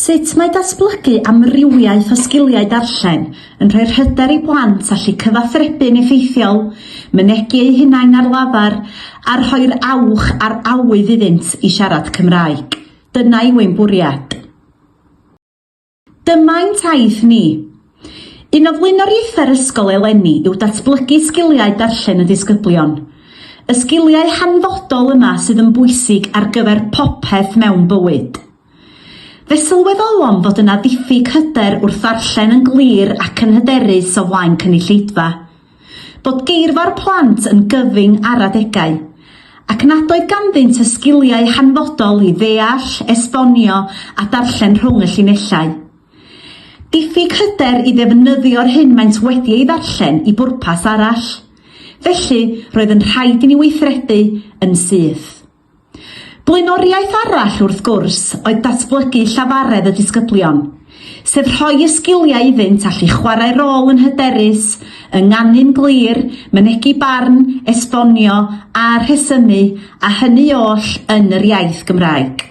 Sut mae datblygu amrywiaeth o sgiliau darllen yn rhoi'r hyder i blant allu cyfathrebu'n effeithiol, mynegu eu hunain ar lafar, a rhoi'r awch a'r awydd iddynt i siarad Cymraeg. Dyna yw ein bwriad. Dyma'n taith ni. Un o flaenoriaethau'r ysgol eleni yw datblygu sgiliau darllen y disgyblion. Y sgiliau hanfodol yma sydd yn bwysig ar gyfer popeth mewn bywyd. Fe sylweddolom fod yna ddiffyg hyder wrth ddarllen yn glir ac yn hyderus o flaen cynulleidfa. Bod geirfa'r plant yn gyfyng ar adegau, ac nad oedd ganddynt y sgiliau hanfodol i ddeall, esbonio a darllen rhwng y llinellau. Diffyg hyder i ddefnyddio'r hyn maent wedi ei ddarllen i bwrpas arall. Felly, roedd yn rhaid i ni weithredu yn syth. Blaenoriaeth arall wrth gwrs oedd datblygu Llafaredd y disgyblion, sef rhoi y sgiliau iddynt allu chwarae rôl yn hyderus, ynganu'n glir, mynegu barn, esbonio a rhesymu, a hynny oll yn yr iaith Gymraeg.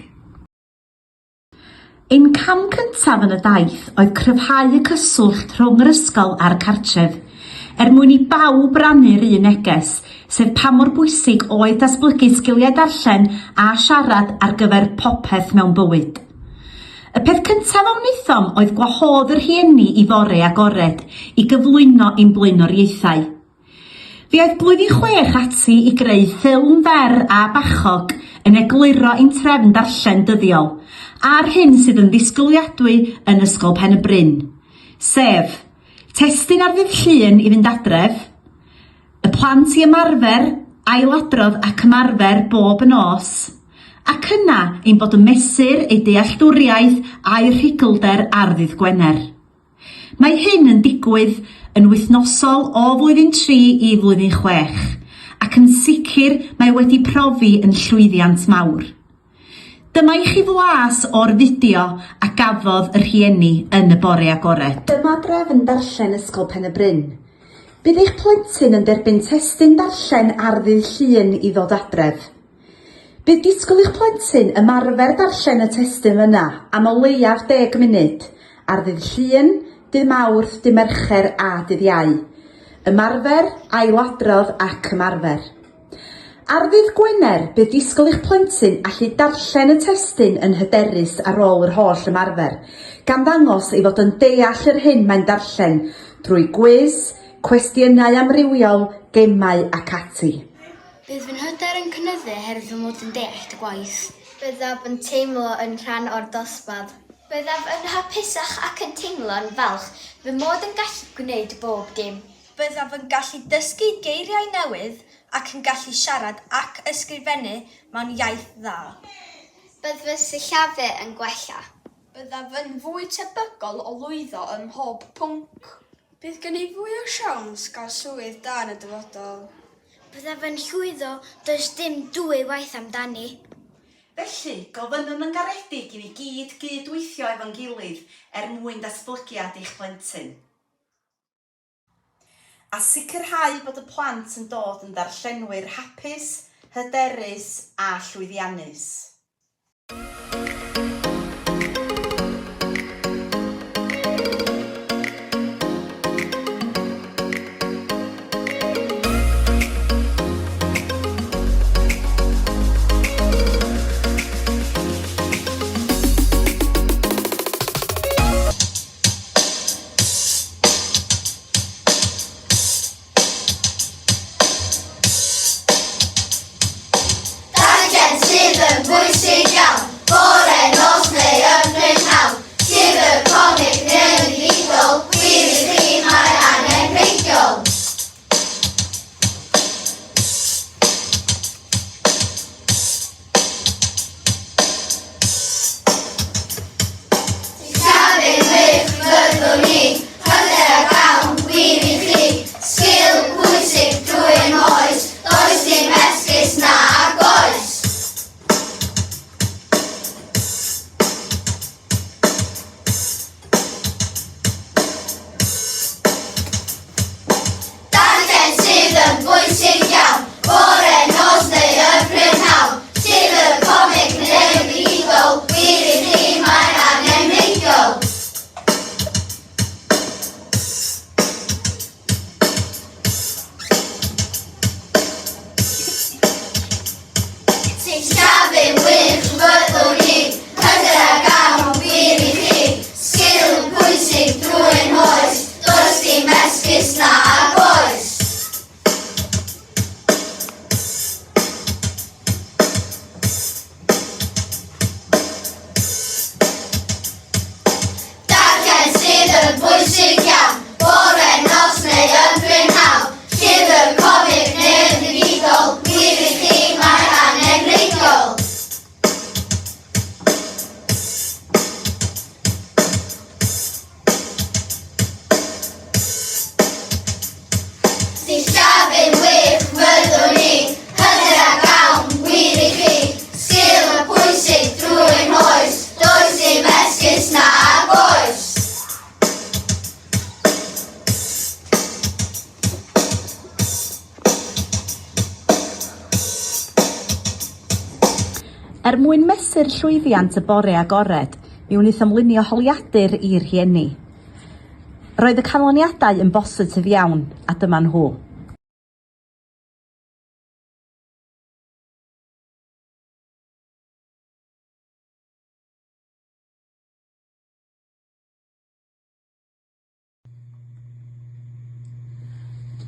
Ein cam cyntaf yn y daith oedd cryfhau y cyswllt rhwng yr ysgol a'r cartref, mwyn i bawb rannu'r un neges, sef pa mor bwysig oedd datblygu sgiliau darllen a siarad ar gyfer popeth mewn bywyd. Y peth cyntaf a wnaethom oedd gwahodd yr rhieni i fore agored i gyflwyno ein blaenoriaethau. Fe oedd blwyddyn 6 ati i greu ffilm fer a bachog yn egluro ein trefn darllen dyddiol, a'r hyn sydd yn ddisgwyliadwy yn Ysgol Pen-y-bryn, sef testun ar ddydd Llun i fynd adref, y plant i ymarfer, ailadrodd ac ymarfer bob nos, ac yna ein bod yn mesur ei dealltwriaeth a'i rhugylder ar ddydd Gwener. Mae hyn yn digwydd yn wythnosol o flwyddyn 3 i flwyddyn 6, ac yn sicr mae wedi profi yn llwyddiant mawr. Dyma i chi flas o'r fideo a gafodd y rhieni yn y bore agored. Dyma drefn darllen Ysgol Pen-y-bryn. Bydd eich plentyn yn derbyn testun darllen ar ddydd Llun i ddod adref. Bydd disgwyl eich plentyn ymarfer darllen y testun yna am o leiaf 10 munud ar ddydd Llun, dydd Mawrth, dydd Mercher a dydd Iau. Ymarfer, ailadrodd ac ymarfer. Ar ddydd Gwener, bydd disgwyl eich plentyn allu darllen y testun yn hyderus ar ôl yr holl ymarfer, gan ddangos ei fod yn deall yr hyn mae'n darllen drwy gwis, cwestiynau amrywiol, gemau ac ati. Bydd fy'n hyder yn cynyddu herwydd fy mod yn deall y gwaith. Byddaf yn teimlo yn rhan o'r dosbarth. Byddaf yn hapusach ac yn teimlo'n falch fy mod yn gallu gwneud bob dim. Byddaf yn gallu dysgu geiriau newydd ac yn gallu siarad ac ysgrifennu mewn iaith dda. Bydd fy sillafu yn gwella. Byddaf yn fwy tebygol o lwyddo ym mhob pwnc. Bydd gen i fwy o siawns gael swydd da yn y dyfodol. Byddaf yn llwyddo, does dim dwy waith amdani. Felly, gofynnwn yn garedig i ni gyd gydweithio efo'n gilydd mwyn datblygiad eich plentyn. A sicrhau bod y plant yn dod yn darllenwyr hapus, hyderus a llwyddiannus. Bwysig iawn, Sillafu'n wych fyddwn ni, hyder ag am wir I chi. Sgil yn pwysig drwy'n oes, does dim esgus na ag oes. Darllen sydd yn bwysig iawn, bore nos neu yn brynhawn. Llyfr comic neu'n ddigidol, wir I chi mae angenrheidiol. Sillafu'n wych fyddwn ni, hyder ag am wir I chi. Sgil yn pwysig drwy'n oes, does dim esgus na ag oes. Mwyn mesur llwyddiant y bore agored, mi wnaeth ymlunio holiadur i'r rhieni. Roedd y canlyniadau yn bositif iawn, a dyma nhw.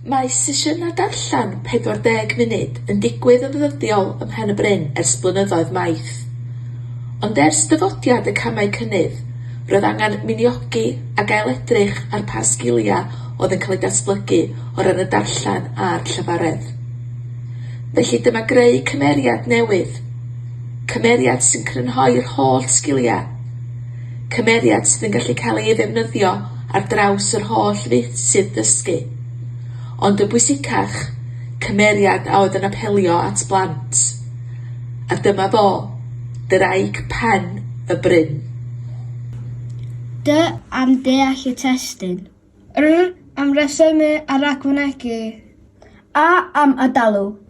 Mae sesiynau darllen 40 munud yn digwydd yn ddyddiol ym Pen-y-bryn ers blynyddoedd maith. Ond ers dyfodiad y camau cynnydd, roedd angen miniogi ac ail-edrych ar pa sgiliau oedd yn cael ei datblygu o ran y darllen a'r Llafaredd. Felly dyma greu cymeriad newydd, cymeriad sy'n crynhoi'r holl sgiliau, cymeriad sydd yn gallu cael ei ddefnyddio ar draws yr holl feysydd dysgu. Ond y bwysicach, cymeriad a oedd yn apelio at blant. A dyma fo, draig Pen-y-bryn. D am deall y testun. R am resymu a ragfynegu. A am adalw.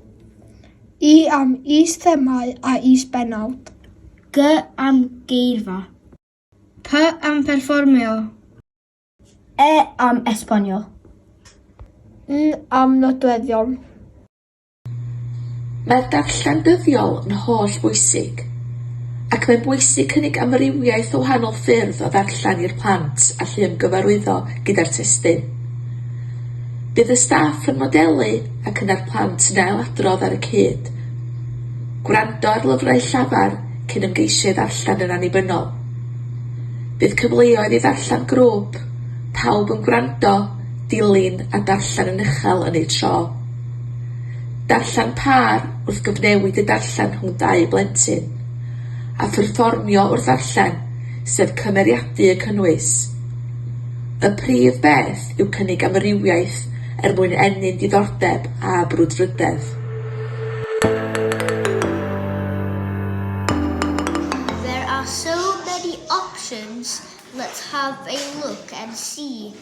I am is-themau a is-benawd. G am geirfa. P am perfformio. E am esbonio. N am nodweddion. Mae'r darllen dyddiol yn holl bwysig, ac mae'n bwysig cynnig amrywiaeth o wahanol ffyrdd o ddarllen i'r plant a allu ymgyfarwyddo gyda'r testun. Bydd y staff yn modelu ac yna'r plant yn ailadrodd ar y cyd. Gwrando ar lyfrau llafar cyn ymgeisio i ddarllen yn annibynnol. Bydd cyfleoedd i ddarllen grŵp, pawb yn gwrando, dilyn a darllen yn uchel yn ei tro. Darllen par wrth gyfnewid y darllen rhwng dau blentyn, a pherfformio wrth darllen sef cymeriadu y cynnwys. Y prif beth yw cynnig amrywiaeth mwyn ennyn diddordeb a brwdfrydedd. There are so many options. Let's have a look and see.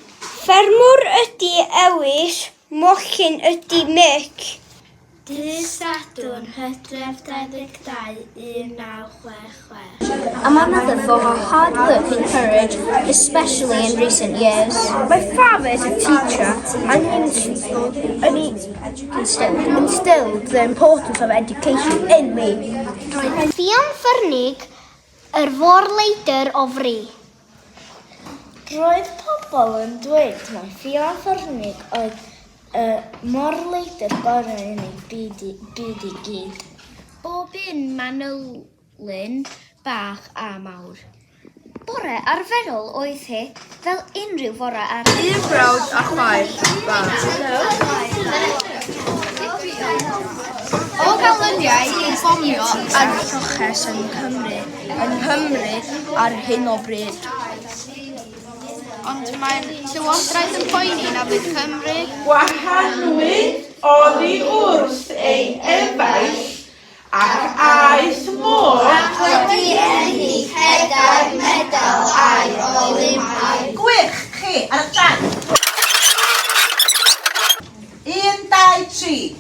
Ffermwr ydy Ewis, mochyn ydy Mic. Dydd Sadwrn, Hydref 22, 1966. I'm a mother for her hard work and courage, especially in recent years. My father is a teacher and he instilled the importance of education in me. Fi am ffyrnig yr forleidr o fri. Roedd pobl yn dweud mai ffyrnig oedd morleidr gorau yn ei byd I gyd. Bob un manylun bach a mawr. Bore arferol oedd hi, fel unrhyw bore arall. Un brawd a chwaer bach. O ganlyniau i ffomio ar lloches yng Nghymru ar hyn o bryd. Ond mae'r Llywodraeth yn poeni na fydd Cymru Gwahanwyd oddi wrth ei efaill ac aeth môr Ac wedi ennill pedair medal a'r Olympaidd. Gwych chi ar y traed. 1, 2, 3.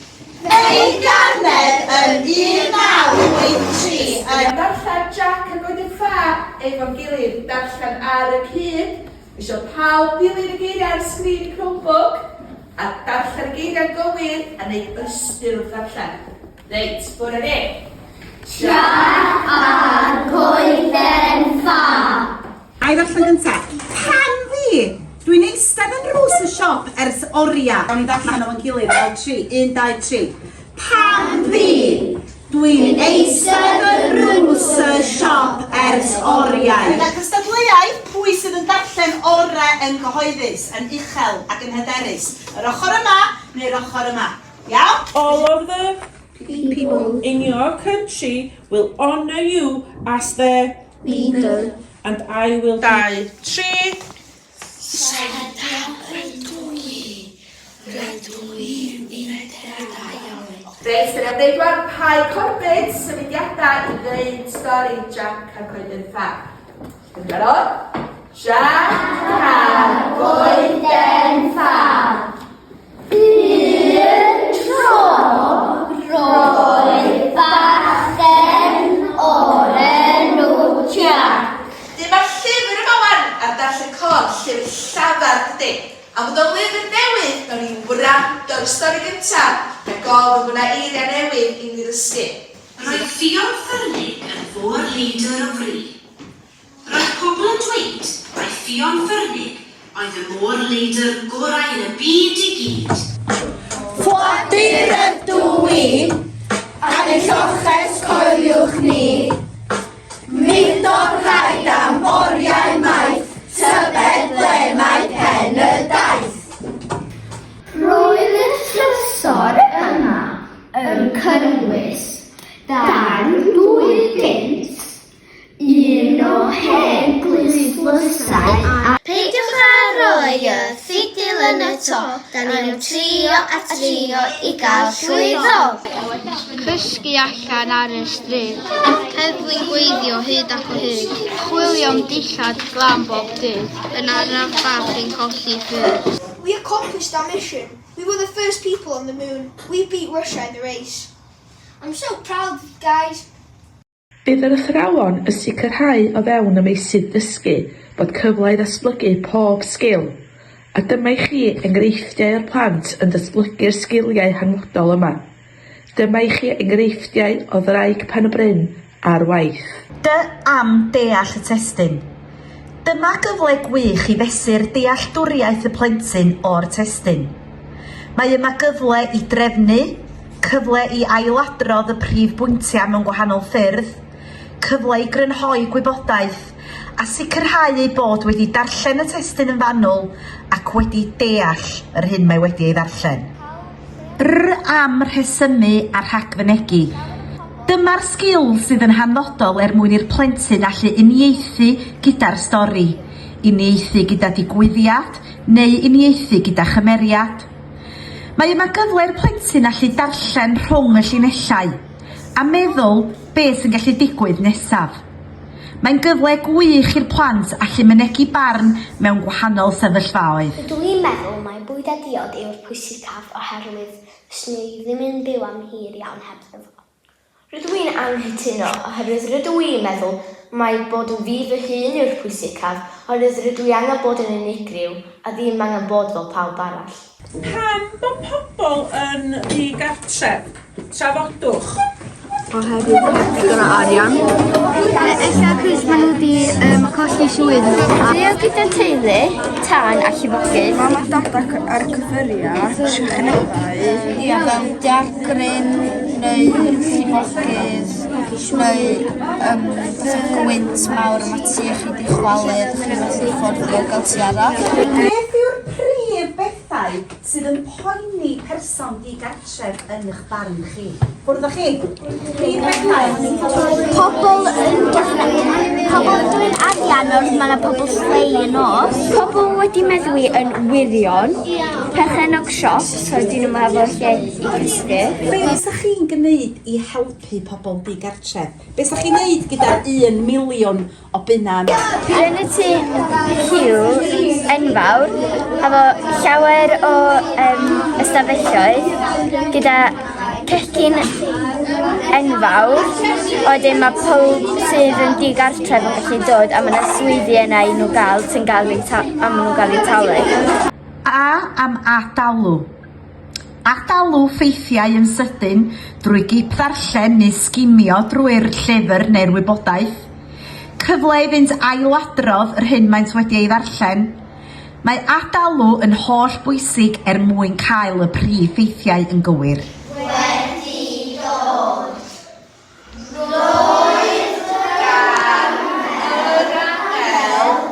Ei ganed yn 1983 yn darllen Jack ac oedd yn ffa efo'n gilydd darllen ar y cyd. Isio pawb dilyn y geiriau ar sgrin y Chromebook a darllen y geiriau gywir a neud ystyr wrth darllen. Reit, bwrw ni. Jack a'r goeden ffa. A'i ddarllen gyntaf. Pan fi, dwi'n eistedd yn rws y siop ers oriau. Awn i ddarllen o'n gilydd fel 3. 1, 2, 3. Pan fi, dwi'n eistedd yn rws y siop ers oriau. Gyda cystadleuaeth, pwy sydd yn darllen orau yn gyhoeddus, yn uchel ac yn hyderus. Yr ochr yma neu'r ochr yma. Iawn? All of the people in your country will honor you as their leader. And I will... 2, 3. Reit, dyna ddeudwan pai corbyd symudiadau i ddweud stori Jack a Coeden Ffa. Yn barod? Jack a Coeden Ffa. Un tro roedd bachgen o'r enw Jack. Dyma'r llyfr yma wan ar darllen cor llyfr llafar dydy. A bod o'n lyfr newydd, nawn ni'n wrando'r stori gyntaf, a gofyn bod yna eiriau newydd i ni ddysgu. Roedd Ffion Ffyrnig yn fôr leidr o fri. Roedd pobl yn dweud mai Ffion Ffyrnig oedd y môr leidr gorau yn y byd i gyd. Ffodir ydw i, a yn lloches coeliwch ni. Mynd o'r rhaid am oriau maith, tybed ble mae pen y daith. Roedd y trysor yma yn cynnwys darn 2 gint, un o hen glyslysau a... Peidiwch â roi y ffidil yn y to, da ni'n trio a trio i gael llwyddo. Cysgu allan ar y stryd, heddlu'n gweiddio hyd ac o hyd, chwilio am dillad glan bob dydd, yn araf bach yn colli ffyrdd. We accomplished our mission. We were the first people on the moon. We beat Russia in the race. I'm so proud of you guys. Bydd yr athrawon yn sicrhau o fewn y meysydd dysgu bod cyfle i ddatblygu pob sgil, a dyma i chi enghreifftiau o'r plant yn datblygu'r sgiliau hanfodol yma. Dyma i chi enghreifftiau o ddraig Pen-y-bryn a'r waith. Dy am deall y testun. Dyma gyfle gwych i fesur dealltwriaeth y plentyn o'r testun. Mae yma gyfle i drefnu, cyfle i ailadrodd y prif bwyntiau mewn gwahanol ffyrdd, cyfle i grynhoi gwybodaeth, a sicrhau ei bod wedi darllen y testun yn fanwl ac wedi deall yr hyn mae wedi ei ddarllen. Am rhesymu a rhagfynegu. Dyma'r sgil sydd yn hanfodol mwyn i'r plentyn allu uniaethu gyda'r stori, uniaethu gyda digwyddiad neu uniaethu gyda chymeriad. Mae yma gyfle i'r plentyn allu darllen rhwng y llinellau a meddwl beth sy'n gallu digwydd nesaf. Mae'n gyfle gwych i'r plant allu mynegu barn mewn gwahanol sefyllfaoedd. Dwi'n meddwl mai bwyd a diod yw'r pwysicaf oherwydd swn i ddim yn byw am hir iawn heb ddyfo. Rydw i'n anghytuno oherwydd rydw i'n meddwl mai bod yn fi fy hun yw'r pwysicaf oherwydd rydw i angen bod yn unigryw a ddim angen bod fel pawb arall. Pam bod pobl yn ddigartref? Trafodwch. Oherwydd gyda arian. Ella cwrs maen nhw wedi colli swydd nhw. Dwi gyda teulu, tân a llifogydd. Mam a dad ar cyfyriad, sychnegau. Ia, fel diagryn neu llifogydd neu gwynt mawr yma tu a chi di chwalu a chi wedi fforddio gael ti arall. Beth yw'r prif bethau sydd yn poeni person digartref yn eich barn chi? Bwrdd o chi? Prif bethau? Pobl yn dwi'n arian wrth mae yna pobl slei yn os. Pobl wedi meddwi yn wirion. Perchenog siop, so dyn nhw'n efo lle i cysgu. Be ysach chi'n gwneud i helpu pobl digartref? Be ysach chi'n gwneud gyda 1 miliwn o bunnan? Yn y tŷ hiw enfawr, efo llawer o ystafelloedd gyda cecyn enfawr, wedyn mae pob sydd yn digartref yn gallu dod a mae yna swyddi yna i nhw gael sy'n gael eu talu. A am adalw. Adalw ffeithiau yn sydyn drwy gip ddarllen neu sgimio drwy'r llyfr neu'r wybodaeth. Cyfle i fynd ailadrodd yr hyn maent wedi ei ddarllen. Mae adalw yn holl bwysig mwyn cael y prif ffeithiau yn gywir. Wedi dod. Roedd gan yr angel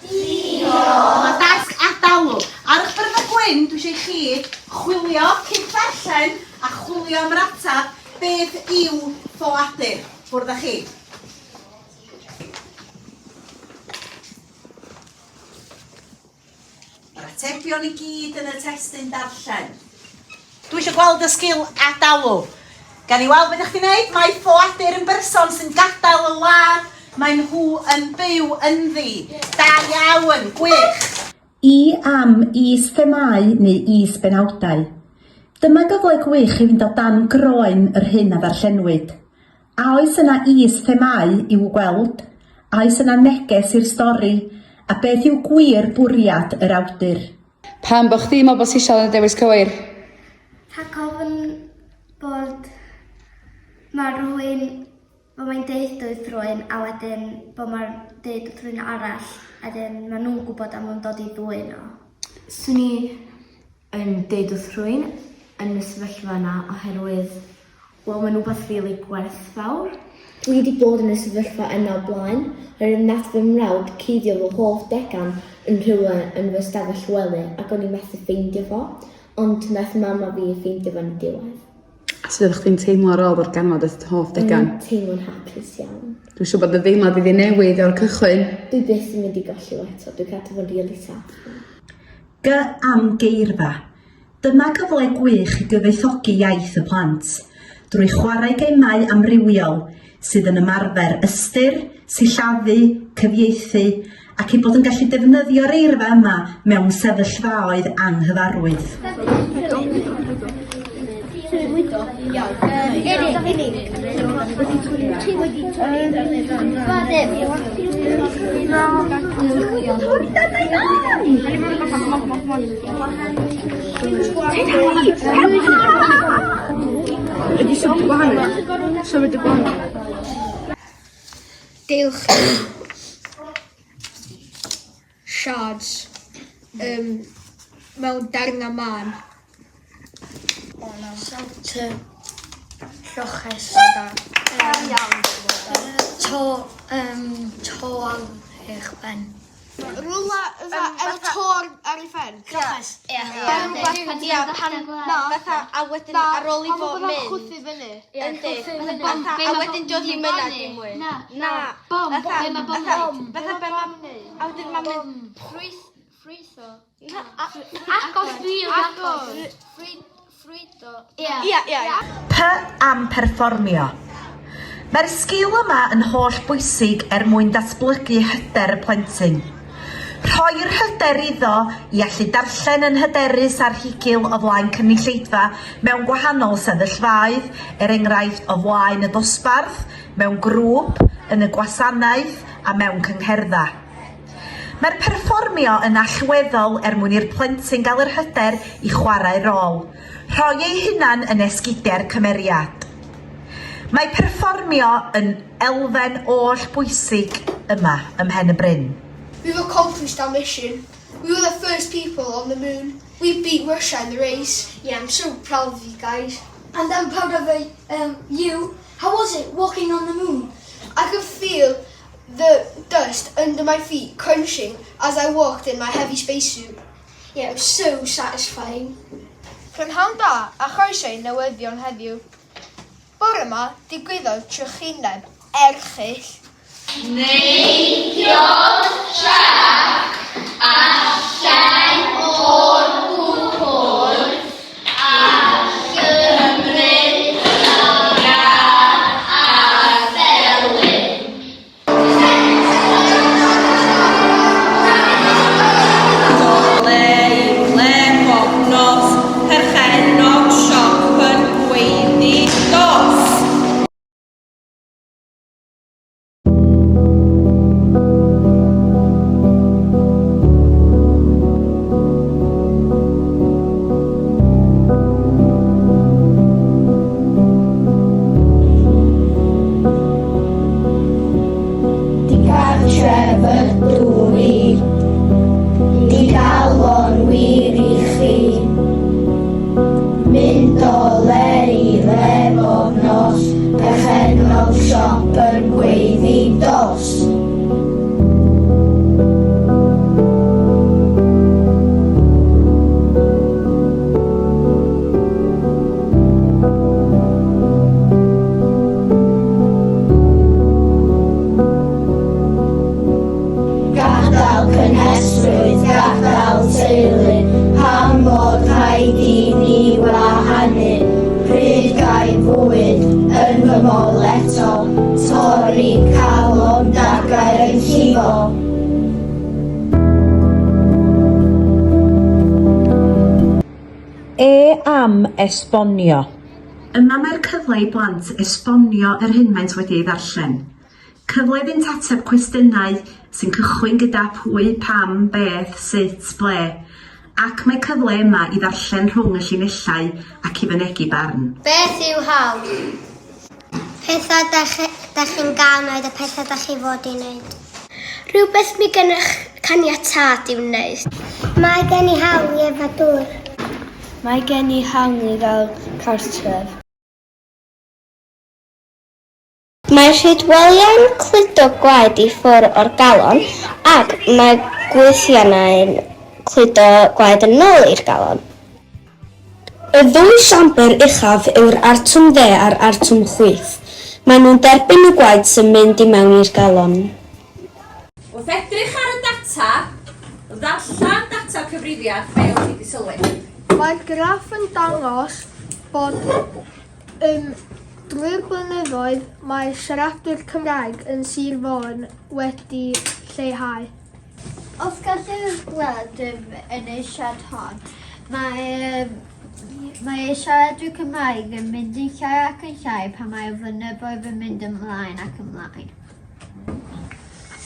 diolch. Mae dasg adalw. Ar eich byrdd y gwyn, dwi eisiau chi chwilio cyn ddarllen a chwilio am yr ateb beth yw ffoadur. Bwrdd â chi. Mae'r atebion i gyd yn y testyn darllen. Dwi eisiau gweld y sgil adalw. Gan i weld beth ydych chi'n neud, mae ffoadur yn berson sy'n gadael y wlad. Mae nhw yn byw ynddi. Da iawn, gwych. Am is-themau neu is-benawdau. Dyma gyfle gwych i fynd o dan groen yr hyn a ddarllenwyd. A oes yna is-themau i'w gweld, a oes yna neges i'r stori, a beth yw gwir bwriad yr awdur. Pam bod chdi meddwl bod ti eisiau yn y dewis cywir? Rhag ofyn bod mae rhywun, bod mae'n deud wrth rhywun a wedyn bod mae'n deud wrth rhywun arall a wedyn maen nhw'n gwybod am yn dod i ddwyn o. Swn i yn deud wrth rhywun yn y sefyllfa yna oherwydd, wel, mae'n rhywbeth rili gwerthfawr. Dwi wedi bod yn y sefyllfa yna o blaen, oherwydd nath fy mrawd cuddio fy hoff degan yn rhywle yn fy stafell wely ac o'n i methu ffeindio fo, ond nath mama fi ffeindio fo'n diwedd. Sut ydych chi'n teimlo ar ôl o'r ganfod eich hoff degan? Dwi'n teimlo'n hapus iawn. Dwi'n siŵr bod y ddeimlad wedi newid o'r cychwyn. Dwi byth yn mynd i golli eto, dwi'n cadw fo'n rili saff. Am geirfa. Dyma gyfle gwych i gyfoethogi iaith y plant, drwy chwarae gemau amrywiol sydd yn ymarfer ystyr, sillafu, cyfieithu, ac i bod yn gallu defnyddio'r eirfa yma mewn sefyllfaoedd anghyfarwydd. Diolch. Shards. Mewn darna man. Shelter. Lloches. To eich ben. Rwla efo tor ar ei ffen. Lloches. A wedyn ar ôl i fod mynd. Chwthu fyny. A wedyn dod i myna dim mwy. Na. Bom. Fatha be mam yn neud. A wedyn mam yn ffrwytho. Agos ffrwytho. Am perfformio. Mae'r sgil yma yn holl bwysig mwyn datblygu hyder y plentyn. Rhoi'r hyder iddo i allu darllen yn hyderus ar higil o flaen cynulleidfa mewn gwahanol sefyllfaoedd, enghraifft o flaen y dosbarth, mewn grŵp, yn y gwasanaeth a mewn cyngherdda. Mae'r perfformio yn allweddol mwyn i'r plentyn gael yr hyder i chwarae rôl, rhoi ei hunan yn esgidiau'r cymeriad. Mae perfformio yn elfen oll bwysig yma ym Pen-y-bryn. We've accomplished our mission. We were the first people on the moon. We beat Russia in the race. Yeah, I'm so proud of you guys. And I'm proud of you. How was it walking on the moon? I could feel the dust under my feet crunching as I walked in my heavy spacesuit. Yeah, it was so satisfying. Prynhawn da a chroeso i newyddion heddiw. Bore yma digwyddodd trychineb erchyll. Neidiodd Jack allan o'r gwpl a chymryd llygad a felyn. Le bobnos, perchenog siop yn gweiddi dos. siop yn gweiddi dos. Gadael cynhesrwydd, gadael teulu, pam bod rhaid i ni wahanu. Pryd gai bwyd yn fy mol eto, torri calon dagair yn llifo. Am esbonio. Yma mae'r cyfle i blant esbonio yr hyn maent wedi ei ddarllen. Cyfle iddynt ateb cwestiynau sy'n cychwyn gyda pwy, pam, beth, sut, ble, ac mae cyfle yma i ddarllen rhwng y llinellau ac i fynegu barn. Beth yw hawl? Pethau da chi'n ganwyd a pethau da chi fod i wneud. Rhywbeth mi gennych caniatad i'w wneud. Mae gen i hawl i efo dŵr. Mae gen i hawl i gael cartref. Mae Rhydweliau'n cludo gwaed i ffwrdd o'r galon ac mae gweithiannau'n cludo gwaed yn ôl i'r galon. Y ddwy siambr uchaf yw'r artwm 10 a'r artwm 8. Maen nhw'n derbyn y gwaed sy'n mynd i mewn i'r galon. Wrth edrych ar y data, ddarllen data cyfrifiad fe o chi wedi sylwi. Mae'r graff yn dangos bod drwy'r blynyddoedd mae siaradwyr Cymraeg yn Sir Fôn wedi lleihau. Os gallwch gweld yn y siad hon, mae siaradwyr Cymraeg yn mynd yn llai ac yn llai pan mae flynyddoedd yn mynd ymlaen ac ymlaen.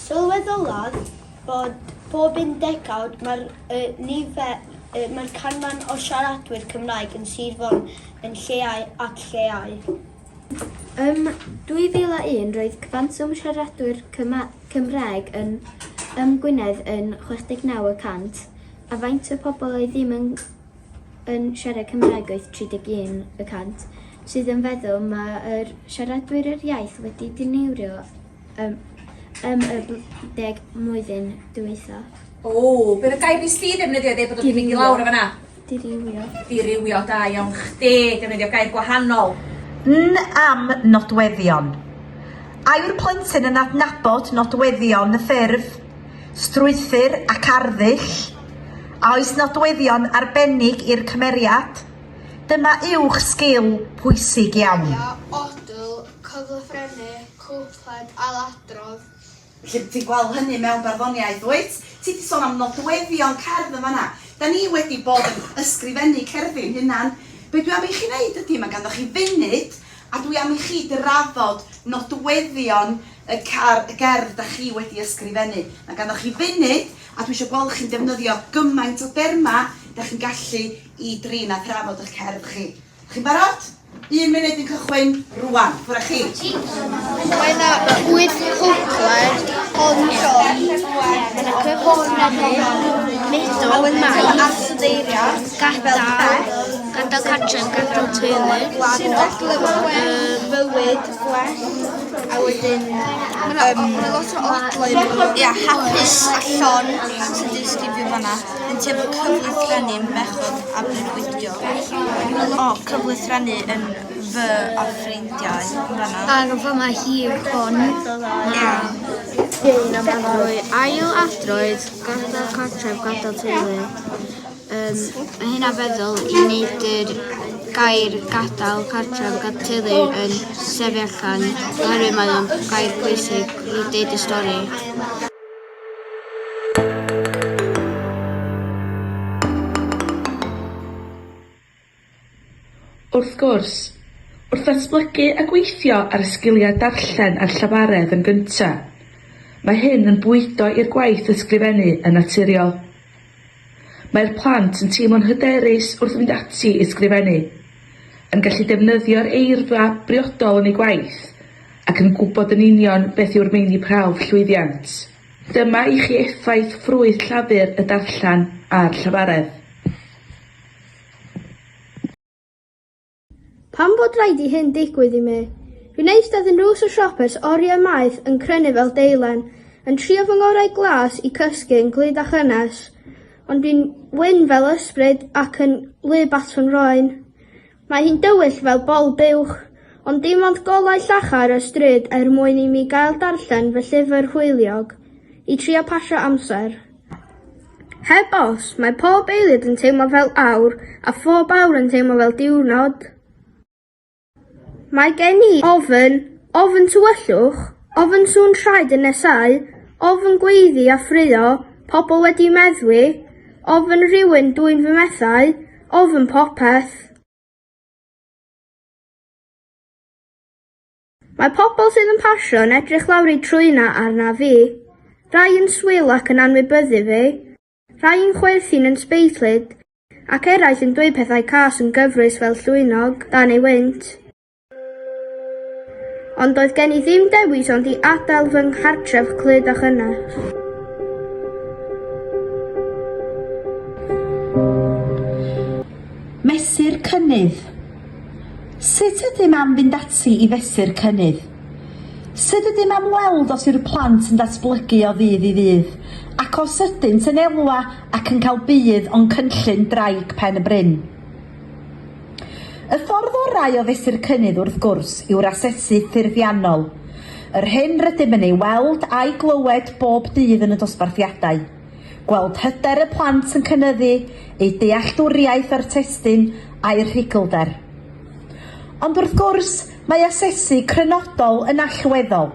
Sylweddolodd bod bob 10 degawd mae'r canran o siaradwyr Cymraeg yn Sir Fôn yn lleihau ac lleihau. 2001 roedd cyfanswm siaradwyr Cymraeg yn Gwynedd yn 69%, a faint o pobl oedd ddim yn siarad Cymraeg oedd 31%, sydd yn feddwl mae'r siaradwyr yr iaith wedi diniwrio y 10 mlwyddyn diwethaf. O, bydd y gair nes di ddefnyddio dweud bod o'n mynd i lawr o fanna? Dirywio. Dirywio, da iawn chdi, defnyddio gair gwahanol. Am nodweddion. A yw'r plentyn yn adnabod nodweddion y ffurf, strwythur ac arddull? A oes nodweddion arbennig i'r cymeriad? Dyma uwch sgil pwysig iawn. Odl, cyflyfrennu, cwpled a ladrodd. Felly ti'n gweld hynny mewn barddoniaeth, wyt? Ti wedi sôn am nodweddion cerdd yn fanna. Da ni wedi bod yn ysgrifennu cerddi'n hynna'n. Be dwi am i chi wneud ydy, mae ganddo chi funud, a dwi am i chi draddod nodweddion y gerdd da chi wedi ysgrifennu. Mae ganddo chi funud, a dwi eisiau gweld chi'n defnyddio gymaint o derma da chi'n gallu i drin a thrafod eich cerdd chi. Chi'n barod? 1 munud yn cychwyn rwan. Ffwrdd â chi. Mae yna 8 cwpled, honsion, Midol, asdeiriad, gadael cartref, gadael teulu, sy'n odl fywyd, a wedyn mae lot o odlau. Ia, hapus a llon sy'n disgrifio fanna yn tefo cyflythranu yn bechod a breuddwydio. Cyflythranu yn fy a ffrindiau fanna. Ar fama hir hon. Ail adroedd, gadael cartref, gadael teulu. Mae hynna feddwl i wneud yr gair gadael cartref, gadael teulu yn sefyll allan, oherwydd mae o'n gair pwysig i deud y stori. Wrth gwrs, wrth ddatblygu a gweithio ar y sgiliau darllen a'r Llafaredd yn gyntaf, mae hyn yn bwydo i'r gwaith ysgrifennu yn naturiol. Mae'r plant yn teimlo'n hyderus wrth fynd ati i ysgrifennu, yn gallu defnyddio'r eirfa briodol yn ei gwaith, ac yn gwybod yn union beth yw'r meini prawf llwyddiant. Dyma i chi effaith ffrwyth llafur y darllen a'r Llafaredd. Pam bod rhaid i hyn digwydd i mi? Dwi'n eistedd yn rws o siopers oriau maeth yn crynu fel deilen, yn trio fy ngorau glas i cysgu yn glyd a chynnes, ond dwi'n wyn fel ysbryd ac yn lyb at fy ngroen. Mae hi'n dywyll fel bol buwch, ond dim ond golau llachar y stryd mwyn i mi gael darllen fy llyfr hwyliog, i trio pasio amser. Heb os, mae pob eiliad yn teimlo fel awr, a phob awr yn teimlo fel diwrnod. Mae gen i ofn tywyllwch, ofn sŵn traed yn nesau, ofn gweiddi a ffrio, pobl wedi meddwi, ofn rhywun dwy'n fy methau, ofn popeth. Mae pobl sydd yn pasio yn edrych lawr eu trwyna arna fi. Rai yn swil ac yn anwybyddu fi, rai yn chwerthin yn sbeitlyd, ac eraill yn dweud pethau cas yn gyfrus fel llwynog dan ei wynt. Ond doedd gen i ddim dewis ond i adael fy nghartref clyd a chynnes. Mesur cynnydd. Sut ydy mam fynd ati i fesur cynnydd? Sut ydy mam weld os yw'r plant yn datblygu o ddydd i ddydd, ac os ydynt yn elwa ac yn cael bydd o'n cynllun draig Pen-y-bryn? Y ffordd orau o fesur cynnydd wrth gwrs yw'r asesu ffurfiannol. Yr hyn rydym yn ei weld a'i glywed bob dydd yn y dosbarthiadau. Gweld hyder y plant yn cynyddu, ei dealltwriaeth o'r testun a'i rhugylder. Ond wrth gwrs, mae asesu crynodol yn allweddol.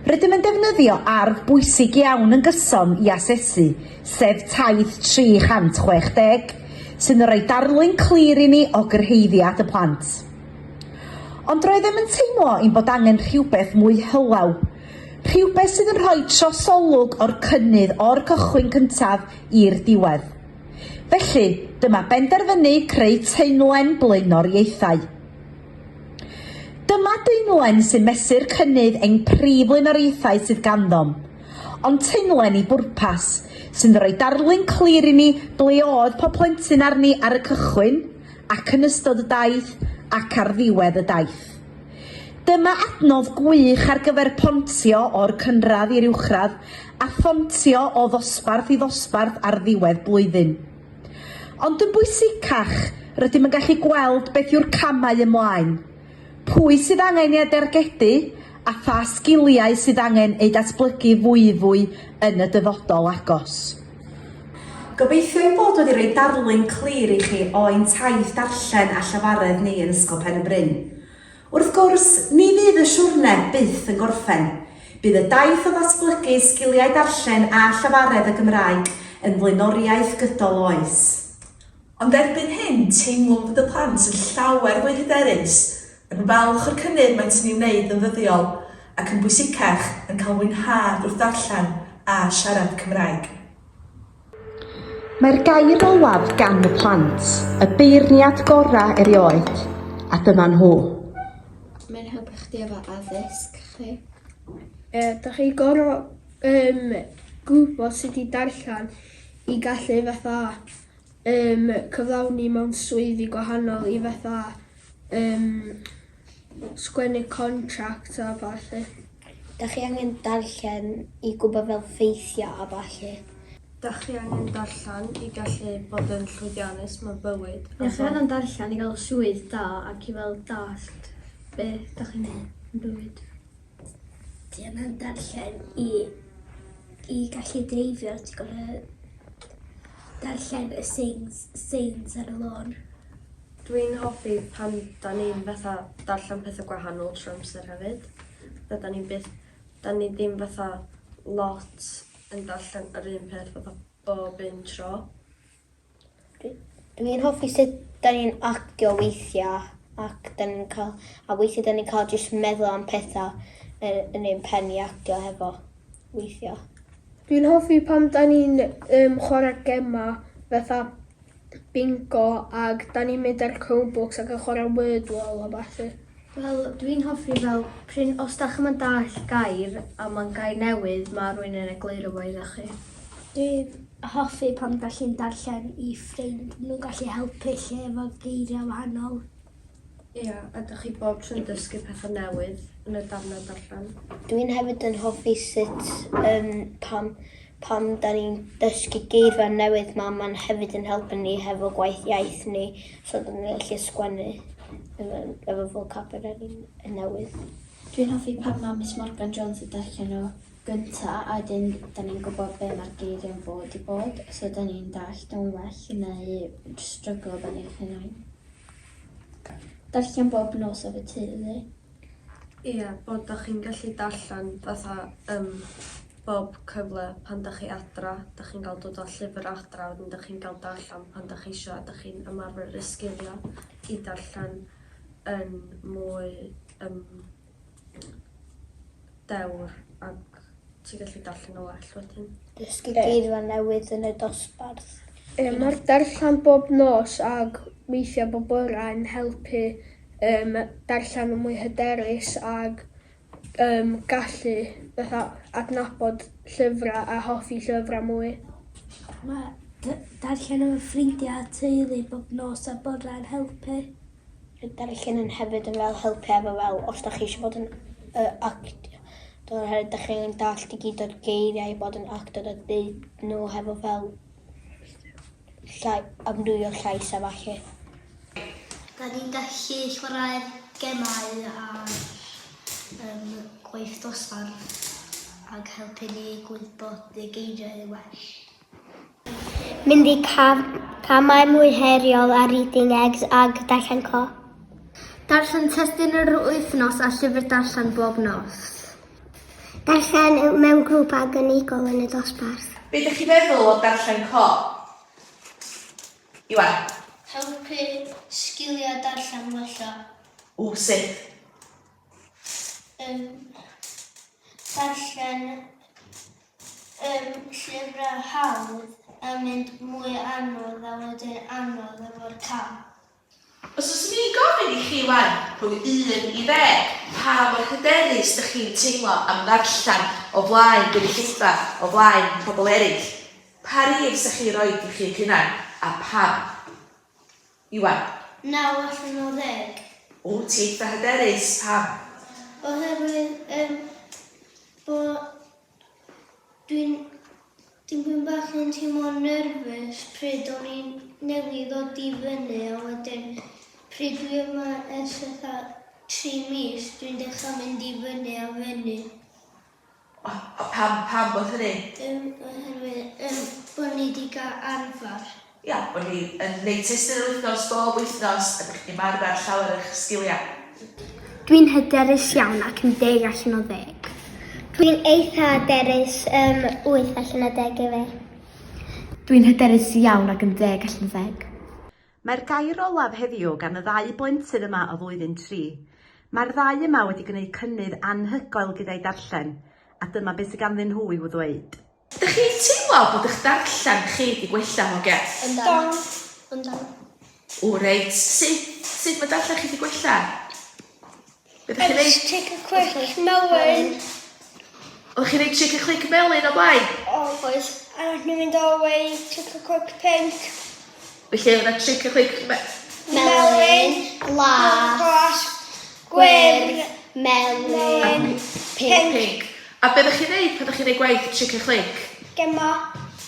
Rydym yn defnyddio arf bwysig iawn yn gyson i asesu, sef taith 360, sy'n rhoi darlun clir i ni o gyrhaeddiad y plant. Ond roeddem yn teimlo ein bod angen rhywbeth mwy hylaw, rhywbeth sydd yn rhoi trosolwg o'r cynnydd o'r cychwyn cyntaf i'r diwedd. Felly, dyma benderfynu creu teimlen blaenoriaethau. Dyma deimlen sy'n mesur cynnydd ein prif blaenoriaethau sydd ganddo'n, ond teimlen i bwrpas sy'n rhoi darlun clir i ni ble oedd pob plentyn arni ar y cychwyn, ac yn ystod y daith, ac ar ddiwedd y daith. Dyma adnodd gwych ar gyfer pontio o'r cynradd i'r uwchradd a phontio o ddosbarth i ddosbarth ar ddiwedd blwyddyn. Ond yn bwysicach, rydym yn gallu gweld beth yw'r camau ymlaen. Pwy sydd angen ei adergedu a pha sgiliau sydd angen ei datblygu fwy yn y dyfodol agos. Gobeithio ei bod wedi rhoi darlun clir i chi o ein taith darllen a Llafaredd ni yn Ysgol Pen-y-bryn. Wrth gwrs, ni fydd y siwrne byth yn gorffen. Bydd y daith o ddatblygu sgiliau darllen a Llafaredd y Gymraeg yn blaenoriaeth gydol oes. Ond erbyn hyn, teimlwn fod y plant yn llawer fwy hyderus, yn falch o'r cynnydd maent ni'n wneud yn ddyddiol, ac yn bwysicach yn cael mwynhad wrth darllen a siarad Cymraeg. Mae'r gair olaf gan y plant, y beirniad gorau erioed, a dyma nhw. Mae'n helpu chdi efo addysg chi. Da chi gorfod gwybod sut i darllen i gallu cyflawni mewn swyddi gwahanol i sgwennu contract a falle. Da chi angen darllen i gwybod fel ffeithiau a falle. Da chi angen darllen i gallu bod yn llwyddiannus mewn bywyd. Da chi angen darllen i gael swydd da ac i fel dallt beth da chi'n neud yn bywyd. Ti angen darllen i gallu dreifio, ti gorau darllen y signs ar y lôn. Dwi'n hoffi pan da ni'n darllen pethau gwahanol trwy amser hefyd. Da ni ddim lot yn darllen yr un peth bob un tro. Dwi'n hoffi sut da ni'n actio weithiau ac weithiau da ni'n cael jyst meddwl am pethau yn ein pen i actio hefo weithiau. Dwi'n hoffi pan da ni'n chwarae gemau bingo ac da ni'n mynd ar Chromebooks ac yn chwarae Wordwall a falle. Wel, dwi'n hoffi fel, os da chi'n dall gair a mae'n gair newydd, mae rhywun yn egluro fo iddo chi. Dwi'n hoffi pan gallu'n darllen i ffrind. Nhw'n gallu helpu lle efo geiriau wahanol. Ie, ydych chi bob tro'n dysgu pethau newydd yn y darnau darllen? Dwi'n hefyd yn hoffi sut pam da ni'n dysgu geirfa newydd mae'n hefyd yn helpu ni hefo gwaith iaith ni, so da ni'n gallu sgwennu efo vocabulary newydd. Dwi'n hoffi pan mae Miss Morgan Jones yn darllen o gynta, a dyn da ni'n gwybod be mae'r geiriau'n fod i bod, so da ni'n dallt o'n well neu stryglo fan eich hunain. Darllen bob nos efo teulu. Ie, bod da chi'n gallu darllen fatha bob cyfle pan da chi adra, da chi'n cael dod o llyfr adra, wedyn da chi'n cael darllen pan da chi eisiau, da chi'n ymarfer y sgiliau i darllen yn mwy dewr ac ti'n gallu darllen o well wedyn. Dysgu geirfa newydd yn y dosbarth. Mae'r darllen bob nos ag weithiau bob bora yn helpu darllen yn mwy hyderus ag gallu adnabod llyfrau a hoffi llyfrau mwy. Mae darllen efo ffrindiau a teulu bob nos a bora yn helpu. Darllen yn hefyd yn fel helpu efo fel, os da chi eisiau bod yn actio, da chi'n dallt i gyd o'r geiriau i bod yn actor a dweud nhw hefo fel amrywio llais a falle. Da ni'n gallu chwarae'r gemau a gwaith dosbarth ac helpu ni gwybod y geiriau well. Mynd i camau mwy heriol a reading eggs ag darllen co. Darllen testyn yr wythnos a llyfr darllen bob nos. Darllen mewn grŵp ag unigol yn y dosbarth. Be ydych chi'n meddwl o darllen co? Iwan? Helpu sgiliau darllen wella. Sut? Darllen llyfrau hawdd a mynd mwy anodd a wedyn anodd efo'r cam. Os oes ni'n gofyn i chi wan, rhwng 1 i 10, pa mor hyderus ydych chi'n teimlo am ddarllen o flaen gynulleidfa, o flaen pobl eraill, pa rif ydych chi roi i chi hunan a pam? Iwan? 9 allan o 10. Ti eitha hyderus, pam? Oherwydd bod dwi'n bach yn teimlo nerfus pryd o'n i'n newydd ddod i fyny a wedyn pryd dwi yma ers fatha 3 mis dwi'n dechrau mynd i fyny a fyny. Pam bod hynny? Oherwydd bod ni wedi cael arfer. Ia, bod ni yn gwneud testyn yr wythnos bob wythnos a ydych chi'n marfer llawer eich sgiliau. Dwi'n hyderus iawn ac yn 10 allan o 10. Dwi'n eitha hyderus 8 allan o 10 i fi. Dwi'n hyderus iawn ac yn 10 allan o 10. Mae'r gair olaf heddiw gan y 2 blentyn yma o flwyddyn 3. Mae'r 2 yma wedi gwneud cynnydd anhygoel gyda'i darllen, a dyma beth sydd ganddyn nhw i'w ddweud. Ydych chi'n teimlo bod eich darllen chi wedi gwella hogia? Yndan. Reit. Sut mae darllen chi wedi gwella? Ydych chi'n neud... Chick a quick melon. Oeddech chi'n neud chick a click melyn o blaen? Oes. A wedyn ni'n mynd o wei chick a quick pink. Felly yna chick a click Melyn, glas, gwyrdd, melyn, pink. A be ydych chi'n neud pan ydych chi'n neud gwaith chick a click? Gema.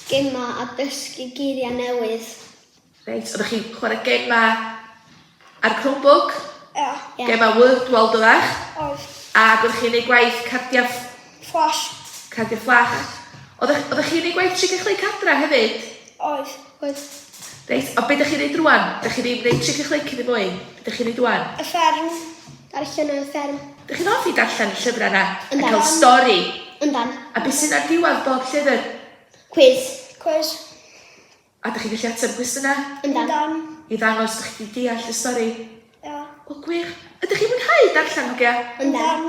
Gema a dysgu geiriau newydd. Reit, oeddech chi'n chwarae gema ar Chromebook? Ia. Gema Word World oeddech? Oes. Ac oeddech chi'n neud gwaith cardia... Flash. Cardia fflach. Oeddech chi'n neud gwaith chick a click adra hefyd? Oes. Reit, o be ydych chi'n neud rwan? Ydych chi'n neud chick a click yn y mwy? Be ydych chi'n neud rwan? Y fferm. Darllen y fferm. Ydych chi'n hoffi darllen y llyfrau yna? A cael stori? Yndan. A beth sy'n ar diwedd bob llyfr? Quiz. A ydych chi'n gallu ateb cwestiynau? Yndan. I ddangos ydych chi wedi deall y stori? Ia. O gwych. Ydych chi'n mwynhau darllen hogia? Yndan.